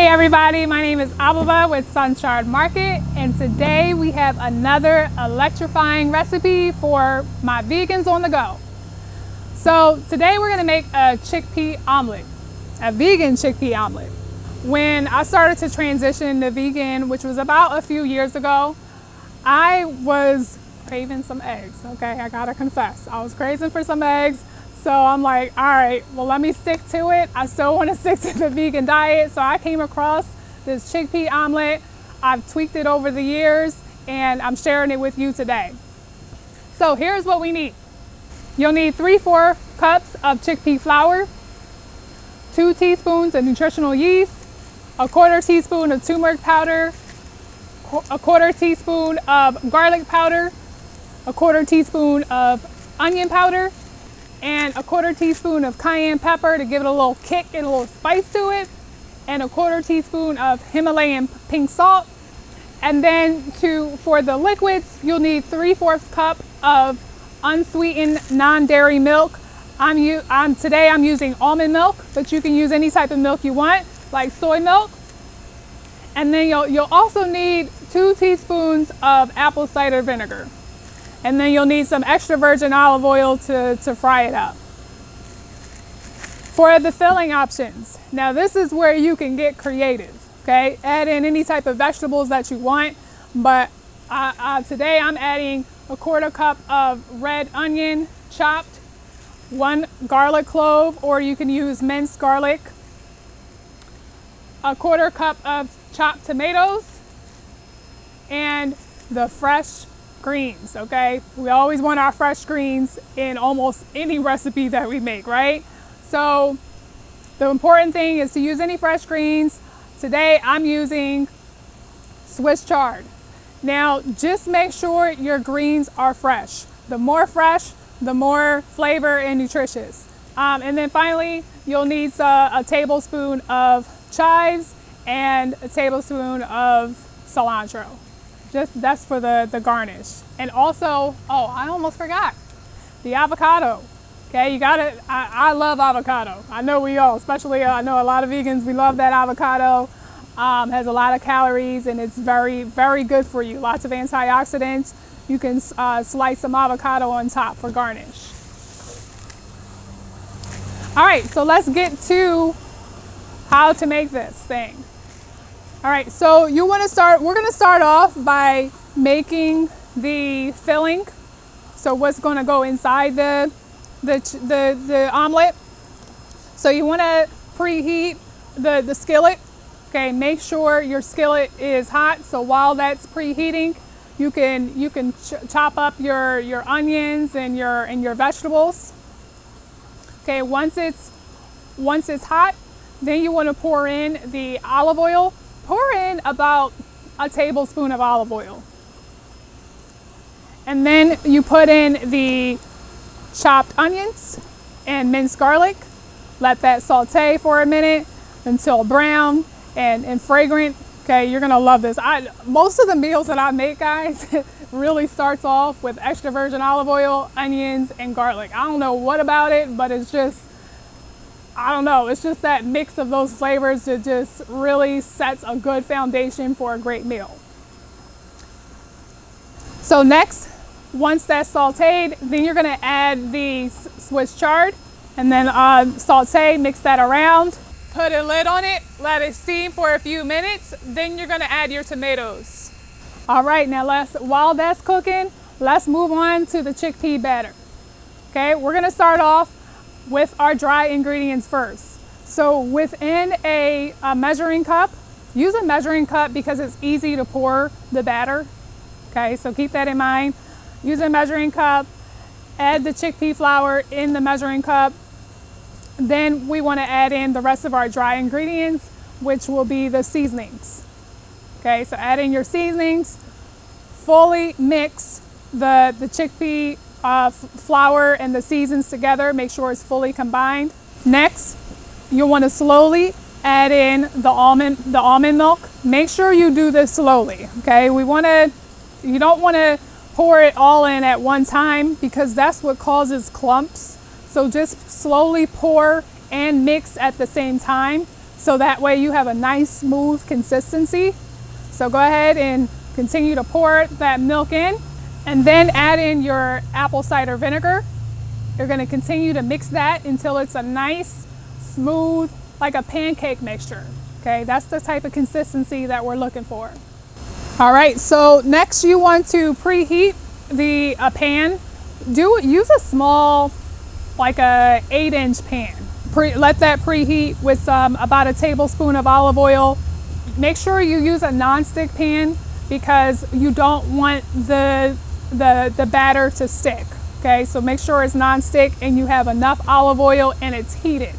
everybody, my name is Ababa with Chard Market, and today we have another electrifying recipe for my vegans on the go. So today we're going to make a chickpea omelet, a vegan chickpea omelet. When I started to transition to vegan, which was about a few years ago, I was craving some eggs. Okay, I gotta confess, I was craving for some eggs. So I'm like, all right, well, let me stick to it. I still want to stick to the vegan diet. So I came across this chickpea omelet. I've tweaked it over the years and I'm sharing it with you today. So here's what we need. You'll need 3/4 cups of chickpea flour, 2 teaspoons of nutritional yeast, 1/4 teaspoon of turmeric powder, 1/4 teaspoon of garlic powder, 1/4 teaspoon of onion powder, and 1/4 teaspoon of cayenne pepper to give it a little kick and a little spice to it, and 1/4 teaspoon of Himalayan pink salt. And then for the liquids, you'll need 3/4 cup of unsweetened non-dairy milk. Today I'm using almond milk, but you can use any type of milk you want, like soy milk. And then you'll also need 2 teaspoons of apple cider vinegar. And then you'll need some extra virgin olive oil to fry it up. For the filling options, now this is where you can get creative, okay? Add in any type of vegetables that you want, but today I'm adding 1/4 cup of red onion chopped, 1 garlic clove, or you can use minced garlic, 1/4 cup of chopped tomatoes, and the fresh greens, okay? We always want our fresh greens in almost any recipe that we make, right? So the important thing is to use any fresh greens. Today I'm using Swiss chard. Now just make sure your greens are fresh. The more fresh, the more flavor and nutritious. And then finally, you'll need a tablespoon of chives and a tablespoon of cilantro. That's for the garnish. And also, oh, I almost forgot, the avocado. Okay, I love avocado. I know we all, especially I know a lot of vegans, we love that avocado. Has a lot of calories and it's very, very good for you. Lots of antioxidants. You can slice some avocado on top for garnish. All right, so let's get to how to make this thing. All right, so we're gonna start off by making the filling. So what's gonna go inside the omelet. So you wanna preheat the skillet. Okay, make sure your skillet is hot. So while that's preheating, you can chop up your onions and your vegetables. Okay, once it's hot, then you wanna pour in the olive oil. Pour in about a tablespoon of olive oil. And then you put in the chopped onions and minced garlic. Let that saute for a minute until brown and fragrant. Okay, you're gonna love this. Most of the meals that I make, guys, really starts off with extra virgin olive oil, onions, and garlic. I don't know what about it, but it's just, I don't know, it's just that mix of those flavors that just really sets a good foundation for a great meal. So next, once that's sauteed, then you're gonna add the Swiss chard and then saute, mix that around, put a lid on it, let it steam for a few minutes, then you're gonna add your tomatoes. All right, now while that's cooking, let's move on to the chickpea batter. Okay, we're gonna start off with our dry ingredients first. So within a measuring cup, use a measuring cup because it's easy to pour the batter. Okay, so keep that in mind. Use a measuring cup, add the chickpea flour in the measuring cup. Then we want to add in the rest of our dry ingredients, which will be the seasonings. Okay, so add in your seasonings, fully mix the chickpea flour and the seasons together. Make sure it's fully combined. Next, you'll want to slowly add in the almond milk. Make sure you do this slowly. Okay, you don't want to pour it all in at one time because that's what causes clumps. So just slowly pour and mix at the same time so that way you have a nice smooth consistency. So go ahead and continue to pour that milk in, and then add in your apple cider vinegar. You're going to continue to mix that until it's a nice, smooth, like a pancake mixture. Okay, that's the type of consistency that we're looking for. All right, so next you want to preheat the pan. Use a small, like a 8-inch pan. Let that preheat with about a tablespoon of olive oil. Make sure you use a nonstick pan because you don't want the batter to stick. Okay, so make sure it's nonstick and you have enough olive oil and it's heated.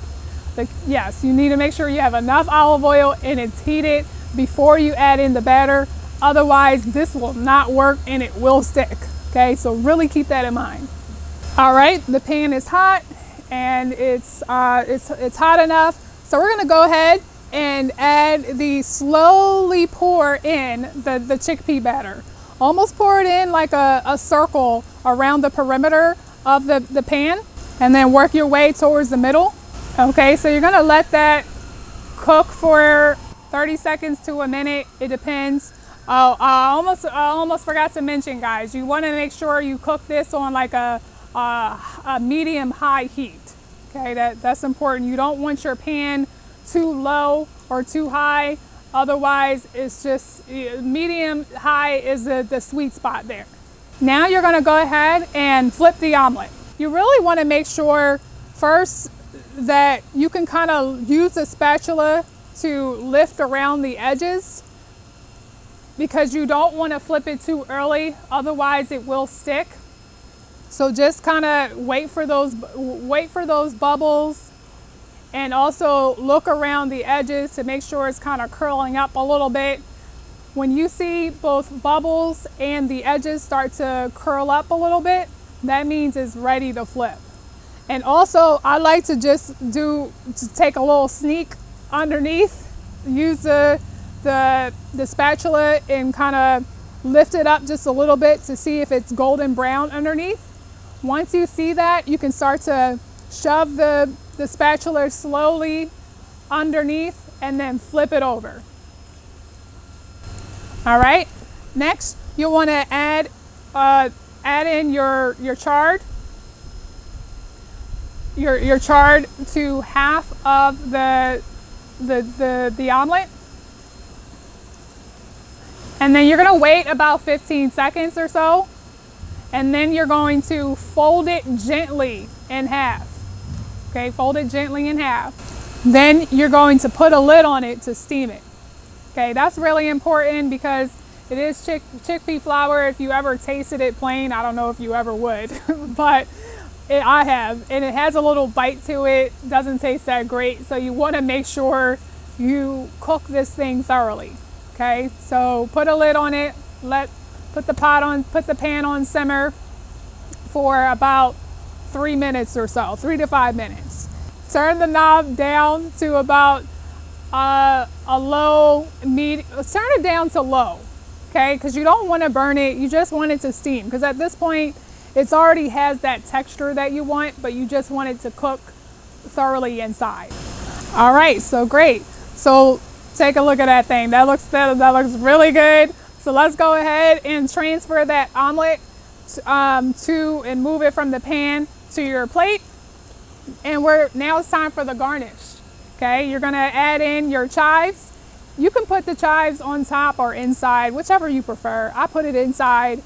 Yes, you need to make sure you have enough olive oil and it's heated before you add in the batter. Otherwise, this will not work and it will stick. Okay, so really keep that in mind. All right, the pan is hot and it's hot enough. So we're gonna go ahead and slowly pour in the chickpea batter. Almost pour it in like a circle around the perimeter of the pan, and then work your way towards the middle. Okay, so you're gonna let that cook for 30 seconds to a minute. It depends. Oh, I almost forgot to mention, guys, you wanna make sure you cook this on like a medium high heat. Okay, that's important. You don't want your pan too low or too high. Otherwise, it's just medium high is the sweet spot there. Now you're gonna go ahead and flip the omelet. You really wanna make sure first that you can kind of use a spatula to lift around the edges, because you don't wanna flip it too early, otherwise it will stick. So just kind of wait for those bubbles. And also look around the edges to make sure it's kind of curling up a little bit. When you see both bubbles and the edges start to curl up a little bit, that means it's ready to flip. And also, I like to take a little sneak underneath, use the spatula and kind of lift it up just a little bit to see if it's golden brown underneath. Once you see that, you can start to shove the spatula slowly underneath and then flip it over. All right, next you'll want to add in your chard. Your chard to half of the omelet. And then you're gonna wait about 15 seconds or so, and then you're going to fold it gently in half. Okay, fold it gently in half. Then you're going to put a lid on it to steam it. Okay, that's really important because it is chickpea flour. If you ever tasted it plain, I don't know if you ever would, but I have, and it has a little bite to it. Doesn't taste that great, so you want to make sure you cook this thing thoroughly. Okay, so put a lid on it. Put the pan on simmer for about 3 minutes or so, 3 to 5 minutes. Turn the knob down to about a low, medium. Turn it down to low, okay? Because you don't want to burn it. You just want it to steam. Because at this point, it already has that texture that you want, but you just want it to cook thoroughly inside. All right, so great. So take a look at that thing. That looks really good. So let's go ahead and transfer that omelet and move it from the pan to your plate. And now it's time for the garnish. Okay, you're gonna add in your chives. You can put the chives on top or inside, whichever you prefer. I put it inside.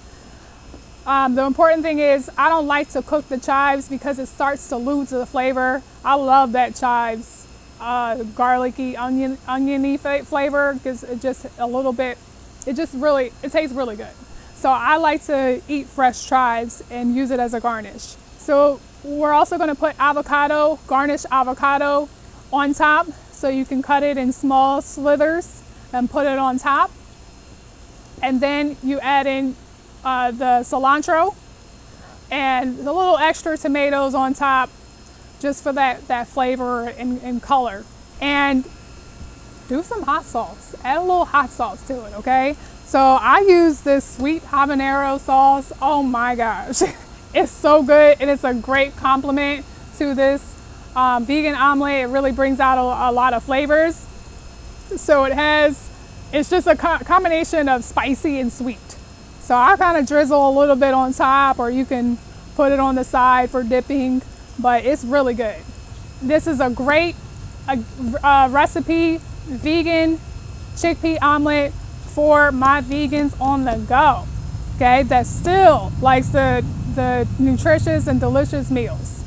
The important thing is I don't like to cook the chives because it starts to lose the flavor. I love that chives garlicky, oniony flavor because it just a little bit, it tastes really good. So I like to eat fresh chives and use it as a garnish. So we're also going to put avocado, garnished avocado on top. So you can cut it in small slithers and put it on top. And then you add in the cilantro and the little extra tomatoes on top just for that flavor and color. And do some hot sauce. Add a little hot sauce to it, okay? So I use this sweet habanero sauce. Oh my gosh. It's so good and it's a great complement to this vegan omelet. It really brings out a lot of flavors. So it's just a combination of spicy and sweet. So I kind of drizzle a little bit on top, or you can put it on the side for dipping, but it's really good. This is a great recipe, vegan chickpea omelet for my vegans on the go, okay, that still likes the nutritious and delicious meals.